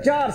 4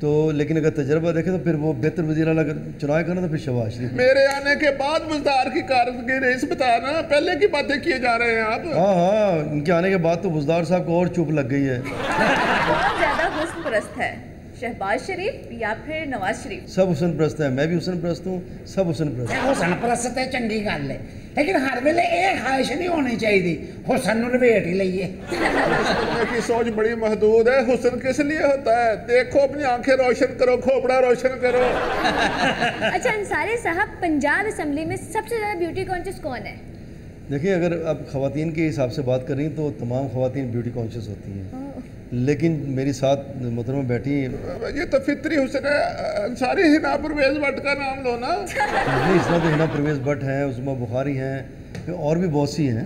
تو لیکن اگر تجربہ دیکھیں تو پھر وہ بہتر وزیر اعلیٰ اگر چنائے کرنا تو پھر شہباز شریف. میرے آنے کے بعد بزدار کی کارکردگی رئیس بتانا، پہلے کی باتیں کیے جا رہے ہیں آپ. ہاں ان کے آنے کے بعد تو بزدار صاحب کو اور چوپ لگ گئی ہے. کون زیادہ حسن پرست ہے، شہباز شریف یا پھر نواز شریف؟ سب حسن پرست ہیں، میں بھی حسن پرست ہوں، سب حسن پرست ہیں. حسن پرست ہے چنگی گل ہے، لیکن ہر ویلے یہ خواہش نہیں ہونی چاہیے حسن نو لپیٹ ہی لئیے. کی سوچ بڑی محدود ہے. حسن کس لیے ہوتا ہے؟ دیکھو اپنی آنکھیں روشن کرو، کھوپڑا روشن کرو. اچھا انصاری صاحب، پنجاب اسمبلی میں سب سے زیادہ بیوٹی کانشیس کون ہے؟ دیکھیں اگر آپ خواتین کے حساب سے بات کر رہی ہیں تو تمام خواتین بیوٹی کانشیس ہوتی ہیں، لیکن میری ساتھ محترمہ بیٹھی ہیں. یہ تو فطری حسن ہے. انصاری ہنا پرویز بٹ کا نام لو نا. نہیں، اس طرح تو ہنا پرویز بٹ ہیں، عظمیٰ بخاری ہیں، اور بھی بہت سی ہیں.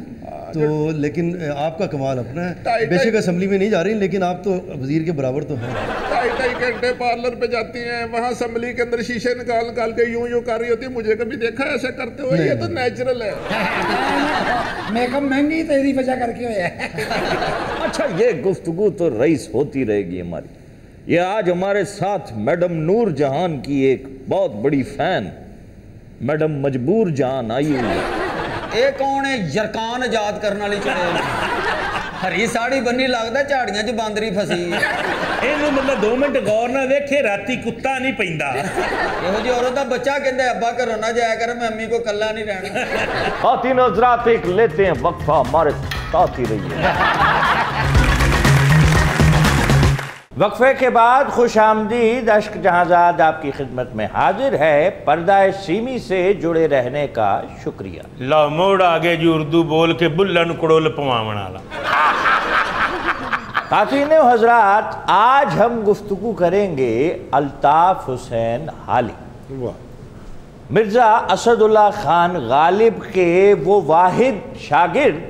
تو لیکن آپ کا کمال اپنا ہے. بے شک اسمبلی میں نہیں جا رہی لیکن آپ تو وزیر کے برابر تو ہیں. 2.5 گھنٹے پارلر پہ جاتی ہیں، وہاں اسمبلی کے اندر شیشے نکال کے یوں کر رہی ہوتی ہے. مجھے کبھی دیکھا ہے ایسے کرتے ہوئے؟ یہ تو نیچرل ہے. میک اپ مہنگی تیری وجہ کر کے ہویا ہے. اچھا یہ گفتگو تو رئیس ہوتی رہے گی ہماری. یہ آج ہمارے ساتھ میڈم نور جہان کی ایک بہت بڑی فین میڈم مجبور جہان آئی ہوئی ہے. اے کون ہے یرکان آزاد کرنے والی چڑے؟ ہری ساڑی بنی لگتا جھاڑیاں چ باندری پھسی. ਇਹਨੂੰ ਬੰਦਾ 2 ਮਿੰਟ ਗੌਰ ਨਾਲ ਵੇਖੇ ਰਾਤੀ ਕੁੱਤਾ ਨਹੀਂ ਪੈਂਦਾ. ਇਹੋ ਜਿਹੀ ਔਰਤ ਦਾ ਬੱਚਾ ਕਹਿੰਦਾ ਅੱਬਾ ਘਰੋਂ ਨਾ ਜਾਇਆ ਕਰ, ਮੈਂ ਅੰਮੀ ਕੋ ਕੱਲਾ ਨਹੀਂ ਰਹਿਣਾ. خواتین حضرات ایک لیتے ہیں وقفہ، ہمارے ساتھ ہی رہیے. وقفے کے بعد خوش آمدید. اشک جہانزاد آپ کی خدمت میں حاضر ہے. پردہ سیمی سے جڑے رہنے کا شکریہ. لا موڑ آگے جو اردو بول کے بلن کڑول پواون والا. خواتین و حضرات، آج ہم گفتگو کریں گے الطاف حسین حالی، مرزا اسد اللہ خان غالب کے وہ واحد شاگرد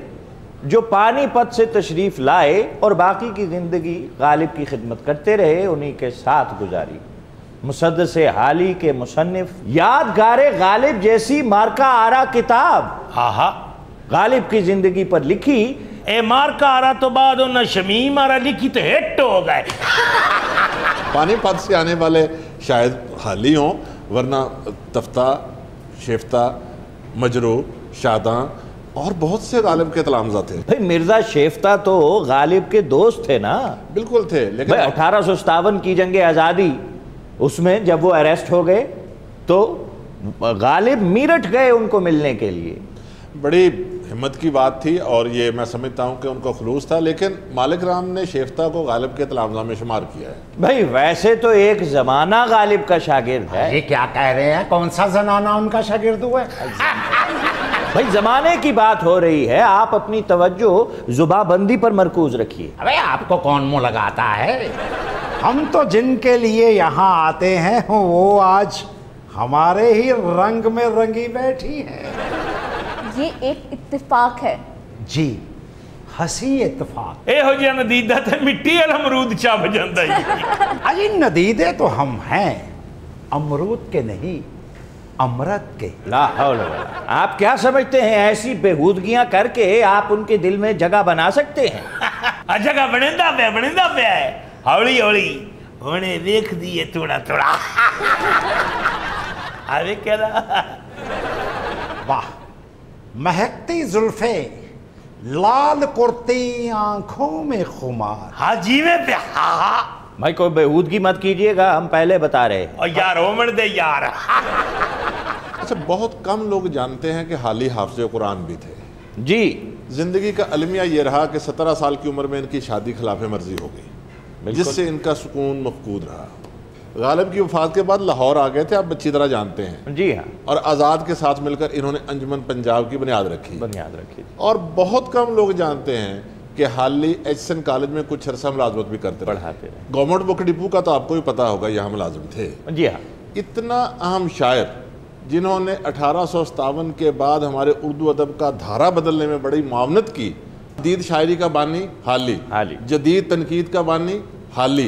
جو پانی پت سے تشریف لائے اور باقی کی زندگی غالب کی خدمت کرتے رہے، انہی کے ساتھ گزاری. مسدس حالی کے مصنف، یادگار غالب جیسی مارکا آرا کتاب غالب کی زندگی پر لکھی. اے مارکا آرا تو بعد انہا شمیم آرا لکھی تو ہٹ ہو گئے. پانی پت سے آنے والے شاید حالی ہوں، ورنہ تفتہ، شیفتہ، مجرو، شاداں اور بہت سے غالب کے تلامزہ تھے. بھئی مرزا شیفتہ تو غالب کے دوست تھے نا؟ بالکل تھے، لیکن 1857 کی جنگ آزادی، اس میں جب وہ اریسٹ ہو گئے تو غالب میرٹھ گئے ان کو ملنے کے لیے. بڑی ہمت کی بات تھی اور یہ میں سمجھتا ہوں کہ ان کا خلوص تھا، لیکن مالک رام نے شیفتہ کو غالب کے تلامزہ میں شمار کیا ہے. بھئی ویسے تو ایک زمانہ غالب کا شاگرد ہے. یہ کیا کہہ رہے ہیں؟ کون سا زمانہ ان کا شاگرد ہوا ہے؟ بھئی زمانے کی بات ہو رہی ہے، آپ اپنی توجہ زباں بندی پر مرکوز رکھیے. ابے آپ کو کون منہ لگاتا ہے؟ ہم تو جن کے لیے یہاں آتے ہیں وہ آج ہمارے ہی رنگ میں رنگی بیٹھی ہے. یہ ایک اتفاق ہے. جی ہسی اتفاق. اے ہو جی ندیدہ تے مٹی والا امرود چاپ جاندہ ہی. اجی ندیدے تو ہم ہیں، امرود کے نہیں، امرت کے. لا حول ولا. آپ کیا سمجھتے ہیں ایسی بےہودگیاں کر کے آپ ان کے دل میں جگہ بنا سکتے ہیں؟ جگہ بنندہ پہ ہے. ہولی ہولی ہونے دیکھ دیئے تھوڑا تھوڑا. آوے کیا رہا؟ واہ، مہکتی زلفیں، لال کرتی آنکھوں میں خمار. ہاں جی میں پہ ہاں. بھائی کوئی بےہودگی مت کیجئے گا، ہم پہلے بتا رہے ہیں. اور یار عمر دے یار. اچھا بہت کم لوگ جانتے ہیں کہ حالی حافظ قرآن بھی تھے. جی. زندگی کا المیہ یہ رہا کہ 17 سال کی عمر میں ان کی شادی خلاف مرضی ہو گئی، جس سے ان کا سکون مفقود رہا. غالب کی وفات کے بعد لاہور آ گئے تھے، آپ اچھی طرح جانتے ہیں. جی ہاں. اور آزاد کے ساتھ مل کر انہوں نے انجمن پنجاب کی بنیاد رکھی. اور بہت کم لوگ جانتے ہیں کہ حالی ایچسن کالج میں کچھ عرصہ ملازمت بھی کرتے پڑھاتے رہے. گورنمنٹ بک ڈپو کا تو آپ کو بھی پتا ہوگا، یہاں ملازم تھے. جی ہاں. اتنا اہم شاعر جنہوں نے 1857 کے بعد ہمارے اردو ادب کا دھارا بدلنے میں بڑی معاونت کی. جدید شاعری کا بانی حالی، جدید تنقید کا بانی حالی،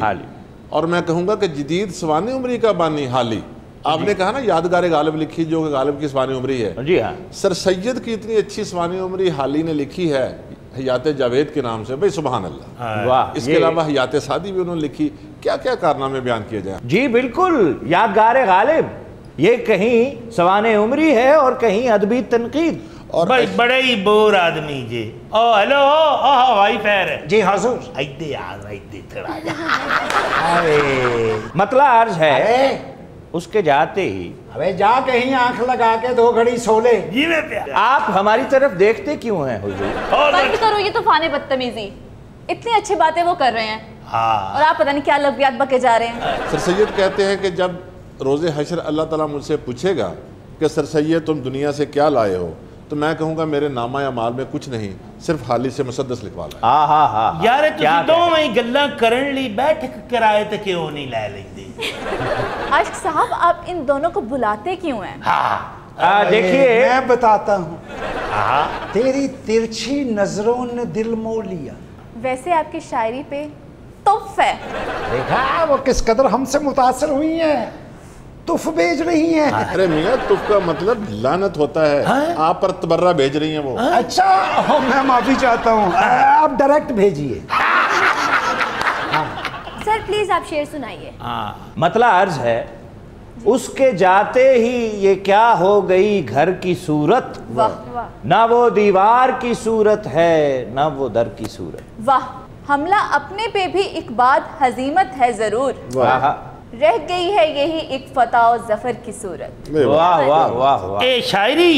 اور میں کہوں گا کہ جدید سوانح عمری کا بانی حالی. آپ نے کہا نا یادگار غالب لکھی جو کہ غالب کی سوانح عمری ہے. جی ہاں. سر سید کی اتنی اچھی سوانح عمری حالی نے لکھی ہے. حیات جاوید کے نام سے، بھئی سبحان اللہ. واہ. اس کے علاوہ حیات سعدی بھی انہوں نے لکھی. کیا کیا کارنامے بیان کیے جائیں. جی بالکل، یادگار غالب یہ کہیں سوانح عمری ہے اور کہیں ادبی تنقید. اور بڑے ہی بور آدمی جی. او ہیلو، ہوائی پیر جی حضور. ایدے یار ایدے تھوڑا جا. مطلع عرض ہے اس کے جاتے ہی ابے جا کہیں آنکھ لگا کے 2 گھڑی سو لے. جی میں پیار. آپ ہماری طرف دیکھتے کیوں ہیں حضور؟ بند کرو یہ طوفان بدتمیزی. اتنی اچھی باتیں وہ کر رہے ہیں ہاں. اور آپ پتہ نہیں کیا لفظیات بکے جا رہے ہیں. سر سید کہتے ہیں کہ جب روز حشر اللہ تعالیٰ مجھ سے پوچھے گا کہ سر سید تم دنیا سے کیا لائے ہو، تو میں کہوں گا میرے نامہ اعمال میں کچھ نہیں، صرف حالی سے مسدس لکھوا لایا. ہاں یار تسی دوویں ہی گلاں کرن لی بیٹھک کرائے تے کیوں نہیں لے لیندے؟ عاشق صاحب آپ ان دونوں کو بلاتے کیوں ہیں؟ دیکھیے میں بتاتا ہوں. تیری ترچھی نظروں نے دل مو لیا. ویسے آپ کی شاعری پہ تف ہے. دیکھا وہ کس قدر ہم سے متاثر ہوئی ہیں، تف بھیج رہی ہیں. ارے میاں تف کا مطلب لعنت ہوتا ہے. آپ پر تبرہ بھیج رہی ہیں وہ. اچھا میں معافی چاہتا ہوں، آپ ڈائریکٹ بھیجیے. سر پلیز آپ شعر سنائیے. مطلع عرض ہے اس کے جاتے ہی یہ کیا ہو گئی گھر کی صورت، واہ نہ وہ دیوار کی صورت ہے نہ وہ در کی صورت. واہ. حملہ اپنے پہ بھی ایک بات ہزیمت ہے ضرور، رہ گئی ہے یہی ایک فتح و ظفر کی صورت. واہ واہ واہ واہ. اے شاعری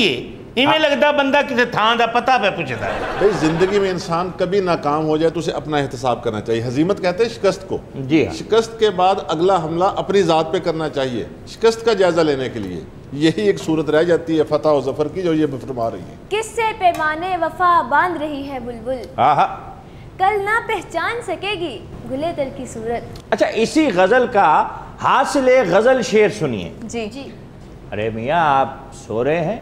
یہ میں لگتا بندہ کسی تھان دا پتہ پہ پوچھتا ہے. بھئی زندگی میں انسان کبھی ناکام ہو جائے تو اسے اپنا احتساب کرنا چاہیے. ہزیمت کہتے ہیں شکست کو. جی ہاں. شکست کے بعد اگلا حملہ اپنی ذات پہ کرنا چاہیے شکست کا جائزہ لینے کے لیے. یہی ایک صورت رہ جاتی ہے فتح و ظفر کی جو یہ فرما رہی ہے. کس سے پیمانے وفا باندھ رہی ہے بلبل، کل نہ پہچان سکے گی گلے دل کی صورت. اچھا اسی غزل کا حاصل غزل شعر سنیے. جی جی. ارے میاں آپ سو رہے ہیں؟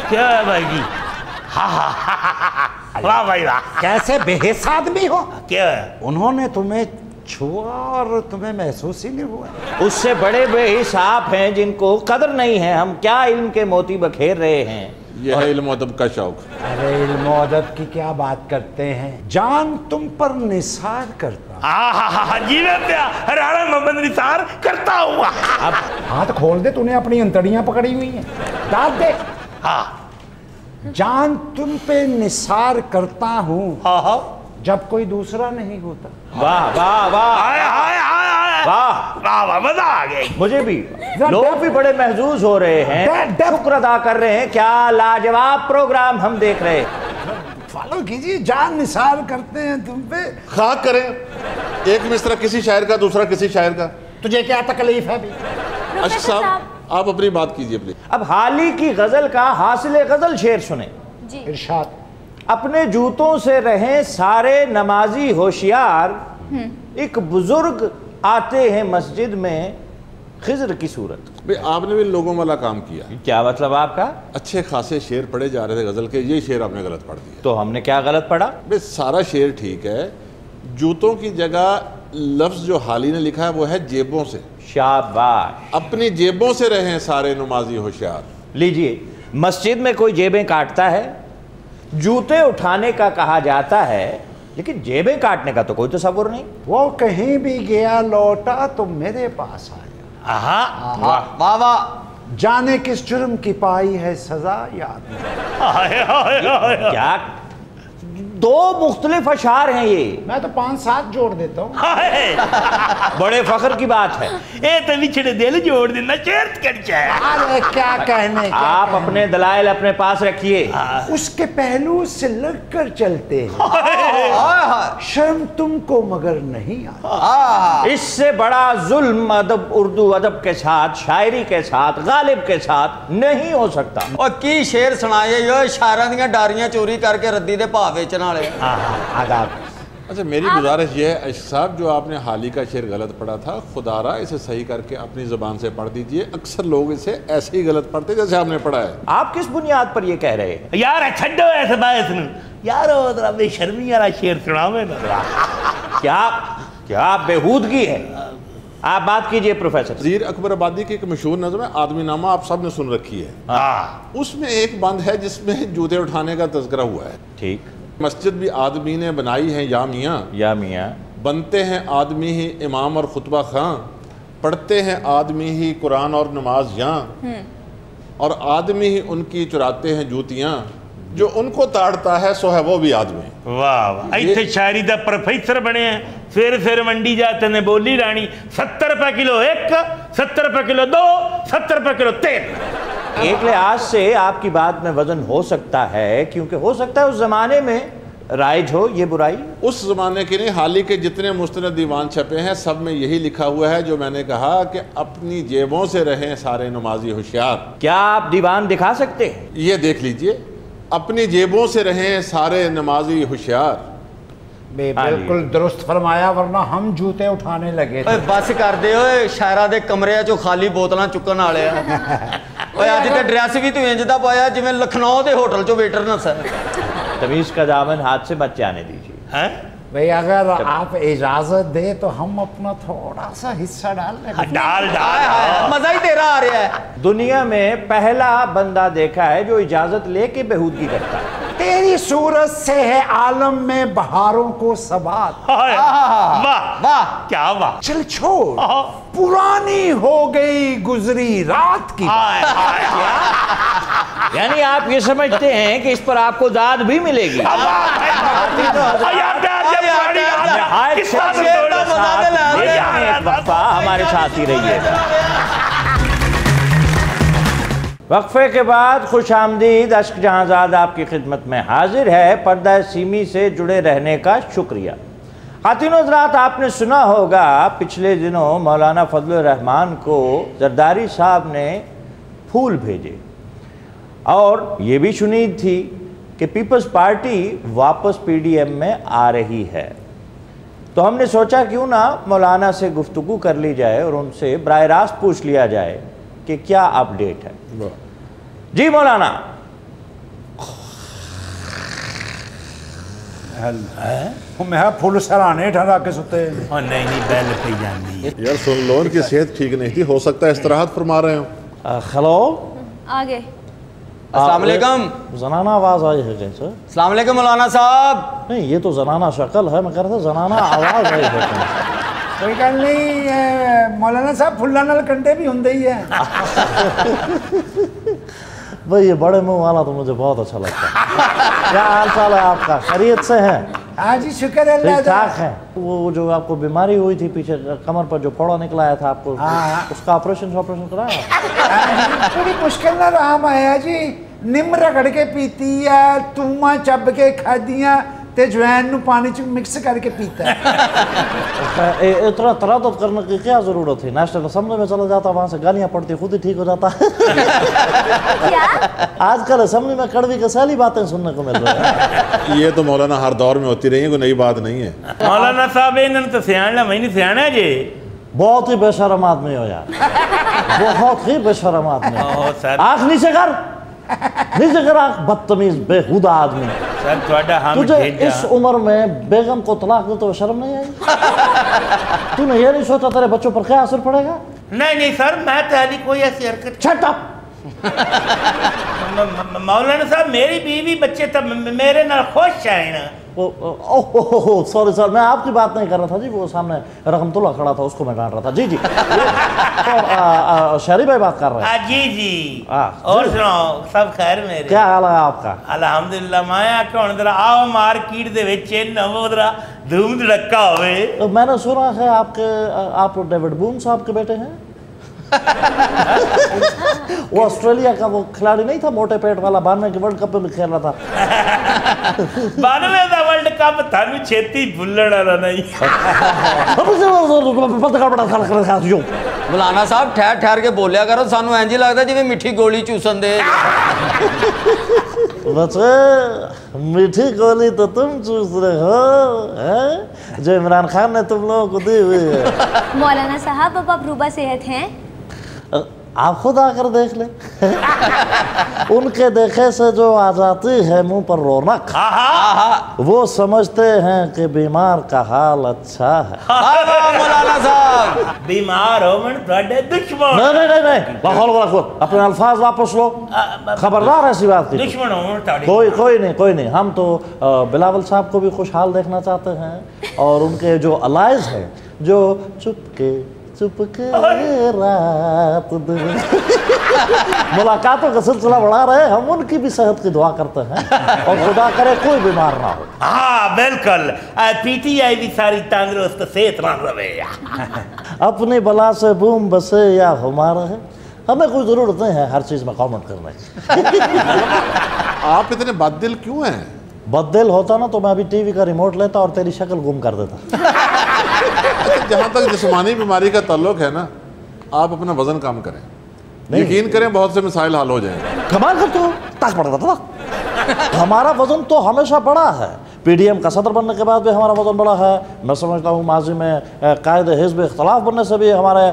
کیا ہے بھائی جی؟ واہ بھائی واہ. کیسے بے حس آدمی ہو. کیا ہے؟ انہوں نے تمہیں چھوا اور تمہیں محسوس ہی نہیں ہوا. اس سے بڑے بے حس آپ ہیں جن کو قدر نہیں ہے. ہم کیا علم کے موتی بکھیر رہے ہیں. یہ ہے علم و ادب کا شوق. ارے علم و ادب کی کیا بات کرتے ہیں، جان تم پر نثار کرتا. جی میں پیار رانا محمد نثار کرتا ہوا. اب ہاتھ کھول دے، تو نے اپنی انتڑیاں پکڑی ہوئی ہیں، ڈال دے. جان تم پہ نثار کرتا ہوں جب کوئی دوسرا نہیں ہوتا. واہ واہ واہ واہ واہ. مزہ آ گیا. مجھے بھی لوگ بھی بڑے محظوظ ہو رہے ہیں، شکر ادا کر رہے ہیں. کیا لاجواب پروگرام ہم دیکھ رہے ہیں. فالو کیجیے. جان نثار کرتے ہیں تم پہ. خاک کریں ایک مصرع کسی شاعر کا دوسرا کسی شاعر کا. تجھے کیا تکلیف ہے بھی؟ اشرف صاحب آپ اپنی بات کیجیے پلیز. اب حالی کی غزل کا حاصل غزل شعر سنیں. جی ارشاد. اپنے جوتوں سے رہیں سارے نمازی ہوشیار، ایک بزرگ آتے ہیں مسجد میں خضر کی صورت. بھئی آپ نے بھی لوگوں والا کام کیا. کیا مطلب آپ کا؟ اچھے خاصے شعر پڑھے جا رہے تھے غزل کے، یہ شعر آپ نے غلط پڑھ دیا. تو ہم نے کیا غلط پڑھا؟ بھئی سارا شعر ٹھیک ہے، جوتوں کی جگہ لفظ جو حالی نے لکھا ہے وہ ہے جیبوں سے. شاباش. اپنی جیبوں سے رہیں سارے نمازی ہوشیار. لیجئے مسجد میں کوئی جیبیں کاٹتا ہے، جوتے اٹھانے کا کہا جاتا ہے، لیکن جیبیں کاٹنے کا تو کوئی تصور نہیں. وہ کہیں بھی گیا لوٹا تو میرے پاس آیا. واہ واہ. جانے کس جرم کی پائی ہے سزا یاد نہیں. کیا دو مختلف اشعار ہیں یہ. میں تو 5-7 جوڑ دیتا ہوں. بڑے فخر کی بات ہے. اے تو بچھڑے دل جوڑ دینا شرط کر چاہے. ارے کیا کہنے. آپ اپنے دلائل اپنے پاس رکھیے. اس کے پہلو سے لگ کر چلتے ہیں، شرم تم کو مگر نہیں آتی. اس سے بڑا ظلم ادب اردو ادب کے ساتھ، شاعری کے ساتھ، غالب کے ساتھ نہیں ہو سکتا. اور کی شعر سنائیے جو شاعراں دیاں ڈاریاں چوری کر کے ردی دے بھا ویچن والے. آداب. اچھا میری گزارش یہ ہے اشرف صاحب، جو آپ نے حالی کا شعر غلط پڑھا تھا، خدا را اسے صحیح کر کے اپنی زبان سے پڑھ دیجئے. اکثر لوگ اسے ایسے ہی غلط پڑھتے جیسے آپ نے پڑھا ہے. آپ کس بنیاد پر یہ کہہ رہے ہیں؟ یار چھڈو ایسے باعث نو یار وہ ذرا بے شرمی والا شعر سنا میں نا. کیا بےہودگی ہے. آپ بات کیجئے پروفیسر. وزیر اکبر آبادی کی ایک مشہور نظم ہے آدمی نامہ، آپ سب نے سن رکھی ہے. اس میں ایک بند ہے جس میں جوتے اٹھانے کا تذکرہ ہوا ہے. ٹھیک. مسجد بھی آدمی نے بنائی ہے یا میاں، یا میاں بنتے ہیں آدمی ہی امام اور خطبہ خاں، پڑھتے ہیں آدمی ہی قرآن اور نماز یہاں، اور آدمی ہی ان کی چراتے ہیں جوتیاں، جو ان کو تاڑتا ہے سو ہے وہ بھی آدمی. واہ واہ، ایتھے شاعری دا پروفیسر بنے ہیں. پھر منڈی جاتے نے بولی رانی 70 روپے کلو ایک، 70 روپے کلو دو، 70 روپے کلو تین. ایک لحاظ سے آپ کی بات میں وزن ہو سکتا ہے، کیونکہ ہو سکتا ہے اس زمانے میں رائج ہو یہ برائی. اس زمانے کے نہیں، حال ہی کے جتنے مستند دیوان چھپے ہیں سب میں یہی لکھا ہوا ہے جو میں نے کہا کہ اپنی جیبوں سے رہیں سارے نمازی ہوشیار. کیا آپ دیوان دکھا سکتے ہیں؟ یہ دیکھ لیجئے، اپنی جیبوں سے رہیں سارے نمازی ہوشیار. بالکل درست فرمایا، ورنہ ہم جوتے اٹھانے لگے تھے. بس کر دے اوے، شاعرہ دے کمرے چو خالی بوتلاں چکن والے ہیں. اوے اج تے ڈریس بھی تو انج دا پایا جویں لکھنؤ دے ہوٹل چو ویٹر نہ سر. تمیز کا دامن ہاتھ سے بچ جانے دیجیے. بھئی اگر آپ اجازت دے تو ہم اپنا تھوڑا سا حصہ ڈال لیں. ڈال مزہ ہی تیرا آ رہا ہے. دنیا میں پہلا بندہ دیکھا ہے جو اجازت لے کے بہودگی کرتا ہے. تیری صورت سے ہے عالم میں بہاروں کو ثبات. واہ واہ کیا واہ. چل چھوڑ، پرانی ہو گئی گزری رات کی. یعنی آپ یہ سمجھتے ہیں کہ اس پر آپ کو داد بھی ملے گی. ہمارے ساتھ ہی رہیے. وقفے کے بعد خوش آمدید. اشک جہانزاد آپ کی خدمت میں حاضر ہے. پردہ سیمی سے جڑے رہنے کا شکریہ. خواتین و حضرات، آپ نے سنا ہوگا پچھلے دنوں مولانا فضل الرحمان کو زرداری صاحب نے پھول بھیجے، اور یہ بھی شنید تھی کہ پیپلز پارٹی واپس پی ڈی ایم میں آ رہی ہے. تو ہم نے سوچا کیوں نہ مولانا سے گفتگو کر لی جائے اور ان سے براہ راست پوچھ لیا جائے کہ کیا اپڈیٹ ہے. جی مولانا. میں پھول سرانے ٹھہرا کے ستے. نہیں بیل پہ جاندی یار سن لو، ان کی صحت ٹھیک نہیں تھی، ہو سکتا ہے استراحت فرما رہے ہوں. ہلو، آگے. السلام علیکم. زنانہ آواز آئی ہے کہیں سے؟ السلام علیکم مولانا صاحب. نہیں، یہ تو زنانہ شکل ہے، میں کہہ رہا تھا زنانہ آواز آئی ہے. کوئی گل نہیں مولانا صاحب، پھلاں نال کنڈے بھی ہوندے ہی ہیں. بھئی یہ بڑے منہ والا تو مجھے بہت اچھا لگتا ہے. کیا حال چال ہے آپ کا؟ خیریت سے ہیں؟ ہاں جی شکر اللہ. ٹھیک ٹھاک ہیں. وہ جو آپ کو بیماری ہوئی تھی پیچھے کمر پر جو پھوڑا نکلایا تھا آپ کو، اس کا آپریشن کرایا؟ بڑی مشکل نہ رہا مایا جی. نم رگڑ کے پیتی ہے، توما چب کے کھادیاں تے جوین نو پانی چ مکس کر کے پیتا ہے. اتنا تردد کرنے کی کیا ضرورت تھی؟ نیشنل اسمبلی میں چلا جاتا، وہاں سے گالیاں پڑتی، خود ہی ٹھیک ہو جاتا. آج کل اسمبلی میں کڑوی کسیلی باتیں سننے کو مل رہی ہیں. یہ تو مولانا ہر دور میں ہوتی رہی ہے، کوئی نئی بات نہیں ہے. مولانا صاحب انہوں نے تو سیاح میں نہیں سیاح ہے جی. بہت ہی بے شرم آدمی ہو یار، بہت ہی بے شرم آدمی. آنکھ نیچے کر، نیچے کر آنکھ. بدتمیز بےہودہ آدمی. تجھے اس عمر میں بیگم کو طلاق دے تو شرم نہیں آئی؟ تو نے یہ نہیں سوچا تیرے بچوں پر کیا اثر پڑے گا؟ نہیں سر، میں تیری کوئی ایسی حرکت. Shut up. مولانا صاحب میری بیوی بچے تب میرے نال خوش ہیں نا. سوری سر، میں آپ کی بات نہیں کر رہا تھا جی. وہ سامنے رحمت اللہ کھڑا تھا، اس کو میں ڈانٹ رہا تھا. جی جی شہری بھائی بات کر رہے ہیں. جی جی. اور سناؤ سب خیر میرے؟ کیا حال ہے آپ کا؟ الحمدللہ. میں آکھا ہن ذرا آؤ مارکیٹ دے وچ نو ذرا دھوم دھڑکا ہوئے. میں نے سنا ہے آپ ڈیوڈ بوم صاحب کے بیٹے ہیں. وہ آسٹریلیا کا وہ کھلاڑی نہیں تھا موٹے پیٹ والا، 92 کے ورلڈ کپ میں بھی کھیل رہا تھا. 92 دا ورلڈ کپ تھانوں چھیتی بھلن والا نہیں. مولانا صاحب ٹھہر ٹھہر کے بولیا کرو، سانو انج لگدا جویں میٹھی گولی چوسن دے. بچے میٹھی گولی تو تم چوس رہے ہو جو عمران خان نے تم لوگوں کو دی ہوئی ہے. مولانا صاحب اب آپ روبہ صحت ہیں؟ آپ خود آ کر دیکھ لیں ان کے دیکھے سے جو آ جاتی ہے منہ پر رونق، وہ سمجھتے ہیں کہ بیمار کا حال اچھا ہے۔ مولانا صاحب بیمار ہو من تھوڑے دشمن نہیں، اپنے الفاظ واپس لو، خبردار ایسی بات کی۔ دشمن ہو کوئی نہیں، ہم تو بلاول صاحب کو بھی خوشحال دیکھنا چاہتے ہیں، اور ان کے جو الائز ہیں جو چپ کے رات دن ملاقاتوں کا سلسلہ بڑھا رہے، ہم ان کی بھی صحت کی دعا کرتے ہیں، اور خدا کرے کوئی بیمار نہ ہو۔ ہاں بالکل، پی ٹی آئی بھی ساری تندرست صحت مند رہے۔ اپنی بلا سے بوم بسے یا ہمارا ہے، ہمیں کوئی ضرورت نہیں ہے ہر چیز میں کامنٹ کرنے کی۔ آپ اتنے بد دل کیوں ہیں؟ بد دل ہوتا نا تو میں ابھی ٹی وی کا ریموٹ لیتا اور تیری شکل گم کر دیتا۔ جہاں تک جسمانی بیماری کا تعلق ہے نا، آپ اپنا وزن کم کریں، یقین کریں بہت سے مسائل حل ہو جائیں گے۔ کمال کرتے ہو، تاک پڑتا تھا۔ ہمارا وزن تو ہمیشہ بڑا ہے، پی ڈی ایم کا صدر بننے کے بعد بھی ہمارا وزن بڑا ہے۔ میں سمجھتا ہوں ماضی میں قائد حزب اختلاف بننے سے بھی ہمارے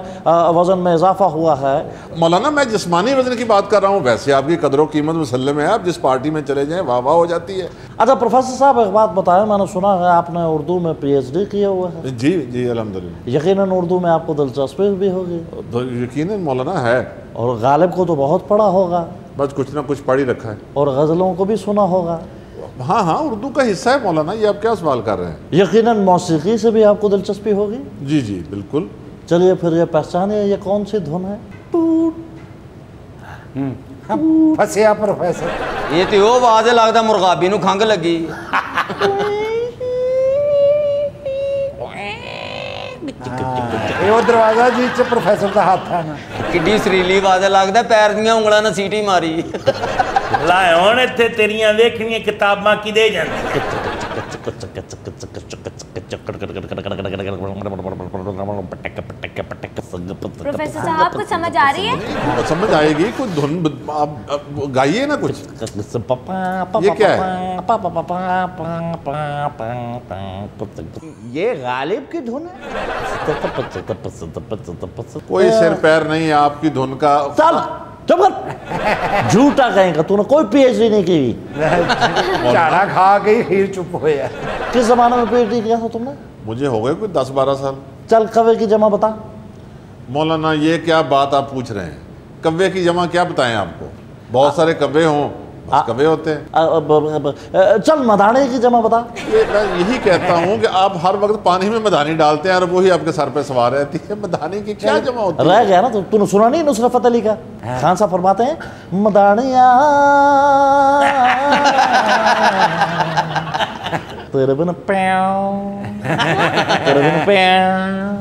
وزن میں اضافہ ہوا ہے۔ مولانا میں جسمانی وزن کی بات کر رہا ہوں، ویسے آپ کی قدر و قیمت مسلم ہے، آپ جس پارٹی میں چلے جائیں واہ واہ ہو جاتی ہے۔ اچھا پروفیسر صاحب ایک بات بتائیں، میں نے سنا ہے آپ نے اردو میں پی ایچ ڈی کیا ہوا ہے؟ جی الحمدللہ۔ یقیناً اردو میں آپ کو دلچسپی بھی ہوگی؟ یقیناً مولانا ہے۔ اور غالب کو تو بہت پڑھا ہوگا؟ بس کچھ نہ کچھ پڑھ ہی رکھا ہے۔ اور غزلوں کو بھی سنا ہوگا؟ ہاں اردو کا حصہ ہے مولانا، یہ آپ کیا سوال کر رہے ہیں؟ یقیناً موسیقی سے بھی آپ کو دلچسپی ہوگی؟ جی بالکل۔ چلیے پھر یہ پہچانیے یہ کون سی دھن ہے؟ پھنسیا پروفیسر، یہ تو وہ آواز لگتا مرغابی نو کھنگ لگی۔ یہ دروازہ جی چ پروفیسر کا ہاتھ ہے نا، کڈی سریلی آواز لگتا پیر دیاں انگلاں نال سیٹی ماری۔ لائے ہون اتنے تیریاں ویکھنیاں کتاباں کی دے جاندی۔ پروفیسر صاحب کچھ سمجھ آ رہی ہے؟ سمجھ آئے گی، کوئی دھن آپ گائیے نا کچھ۔ یہ کیا ہے؟ یہ غالب کی دھن ہے؟ کوئی سر پیر نہیں آپ کی دھن کا۔ چل چپ کر، جھوٹا کہیں گا، تو نے کوئی پی ایچ ڈی نہیں کی ہوئی۔ چاڑا کھا کے ہی خیر چپ ہویا۔ کس زمانے میں پی ایچ ڈی کیا تھا تم نے؟ مجھے ہو گئے کوئی 10-12 سال۔ چل کوے کی جمع بتا۔ مولانا یہ کیا بات آپ پوچھ رہے ہیں؟ کوے کی جمع کیا بتائیں آپ کو؟ بہت سارے کوے ہوں، بس کوے ہوتے ہیں۔ چل مدانے کی جمع بتا۔ میں یہی کہتا ہوں کہ آپ ہر وقت پانی میں مدانی ڈالتے ہیں اور وہی آپ کے سر پہ سوار رہتی ہے، مدانی کی کیا جمع ہوتی ہے؟ رہ گیا نا، تو نے سنا نہیں نصرت فتح علی کا؟ خان صاحب فرماتے ہیں مدانیاں تیرے بن پیاں، تیرے بن پیاں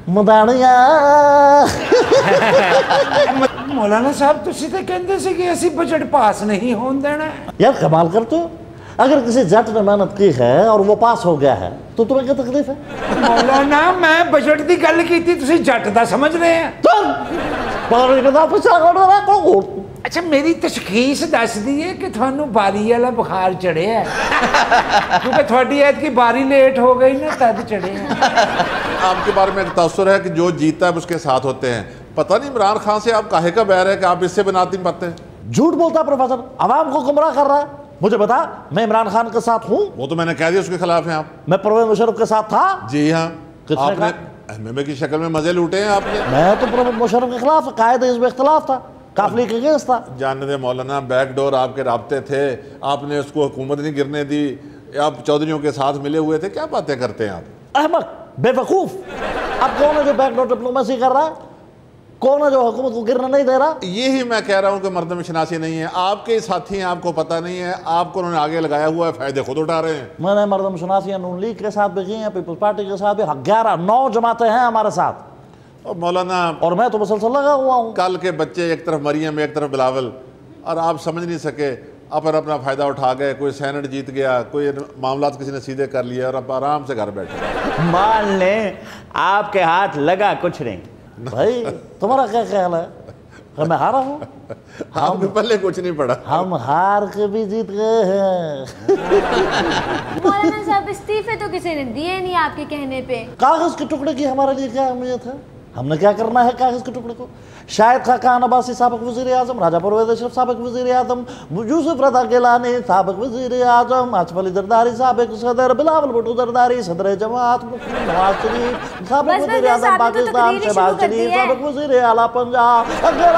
مدانیاں۔ مولانا صاحب تسی تے کہندے سی کہ اسی بجٹ پاس نہیں ہون دینا۔ یار کمال کرتے ہو، اگر کسی جٹ نے محنت کی ہے اور وہ پاس ہو گیا ہے تو تمہیں کیا تکلیف ہے؟ مولانا میں بجٹ دی گل کیتی، تسی جٹ دا سمجھ رہے ہیں؟ اچھا میری تشخیص دس دیئے کہ تھانو باری والا بخار چڑھے ہے، کیونکہ تھوڑی عید کی باری لیٹ ہو گئی نا تد چڑھے ہیں۔ آپ کے بارے میں ایک تاثر ہے کہ جو جیتا ہے اس کے ساتھ ہوتے ہیں۔ پتہ نہیں عمران خان سے آپ کاہے کا بیر ہے کہ آپ اس سے بناتی پاتے ہیں؟ جھوٹ بولتا ہے پروفیسر، عوام کو گمراہ کر رہا ہے۔ مجھے بتا میں عمران خان کے ساتھ ہوں؟ وہ تو میں نے کہہ دیا اس کے خلاف ہیں آپ۔ میں پرویز مشرف کے ساتھ تھا؟ جی ہاں، کس نے آپ نے کہا؟ ایم اے کی شکل میں مزے لوٹے ہیں آپ نے۔ میں تو پرویز مشرف کے خلاف قائد حزب اختلاف تھا، قافلے کے اگینسٹ تھا۔ جاننے دے مولانا، بیک ڈور آپ کے رابطے تھے، آپ نے اس کو حکومت نہیں گرنے دی، آپ چودھریوں کے ساتھ ملے ہوئے تھے، کیا باتیں کرتے ہیں آپ؟ احمق، بے وقوف۔ اب کون ہے جو بیک ڈور ڈپلومیسی کر رہا ہے؟ کون ہے جو حکومت کو گرنا نہیں دے رہا؟ یہی میں کہہ رہا ہوں کہ مردم شناسی نہیں ہے، آپ کے ساتھی ہیں، آپ کو پتہ نہیں ہے، آپ کو انہوں نے آگے لگایا ہوا ہے، فائدے خود اٹھا رہے ہیں۔ میں نے مردم شناسیاں نون لیگ کے ساتھ بھی کی ہیں، پیپلز پارٹی کے ساتھ بھی، 11-9 جماعتیں ہیں ہمارے ساتھ، اور مولانا اور میں تو مسلسل لگا ہوا ہوں۔ کل کے بچے ایک طرف مریم ایک طرف بلاول، اور آپ سمجھ نہیں سکے، اپنا فائدہ اٹھا گئے، کوئی سینٹ جیت گیا، کوئی معاملات کسی نے سیدھے کر لیا اور آپ آرام سے گھر بیٹھے۔ مان لیں آپ کے ہاتھ لگا کچھ نہیں۔ بھائی تمہارا کیا خیال ہے کہ میں ہارا ہوں؟ آپ کے پلے کچھ نہیں پڑا۔ ہم ہار کے بھی جیت گئے ہیں۔ مولانا صاحب استعفے تو کسی نے دیے نہیں آپ کے کہنے پہ۔ کاغذ کے ٹکڑے کی ہمارے لیے کیا اہمیت ہے؟ ہم نے کیا کرنا ہے کاغذ کے ٹکڑے کو؟ شاہد خاقان عباسی سابق وزیر اعظم، راجہ پرویز اشرف سابق وزیر اعظم، یوسف رضا گیلانی سابق وزیر اعظم، آصف علی زرداری سابق صدر، بلاول بھٹو زرداری صدر جماعت، نواز شریف سابق وزیر اعظم پاکستان، شہباز شریف سابق وزیر اعلیٰ پنجاب. اگر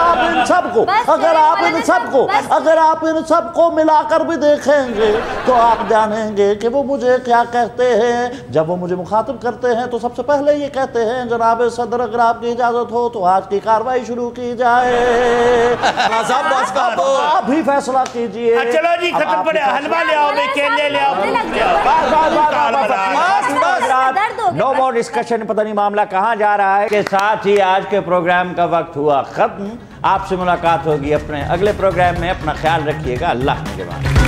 آپ ان سب کو ملا کر بھی دیکھیں گے تو آپ جانیں گے کہ وہ مجھے کیا کہتے ہیں. جب وہ مجھے مخاطب کرتے ہیں تو سب سے پہلے یہ کہتے ہیں جناب صدر اگر آپ کی اجازت ہو تو آج کی کارروائی شروع کی جائے. آپ ہی فیصلہ کیجئے. چلو جی ختم پڑے، حلوہ لے آؤ، کیلے لے آؤ. نو مور ڈسکشن. پتہ نہیں معاملہ کہاں جا رہا ہے. کے ساتھ ہی آج کے پروگرام کا وقت ہوا ختم. آپ سے ملاقات ہوگی اپنے اگلے پروگرام میں. اپنا خیال رکھیے گا. اللہ کے بعد.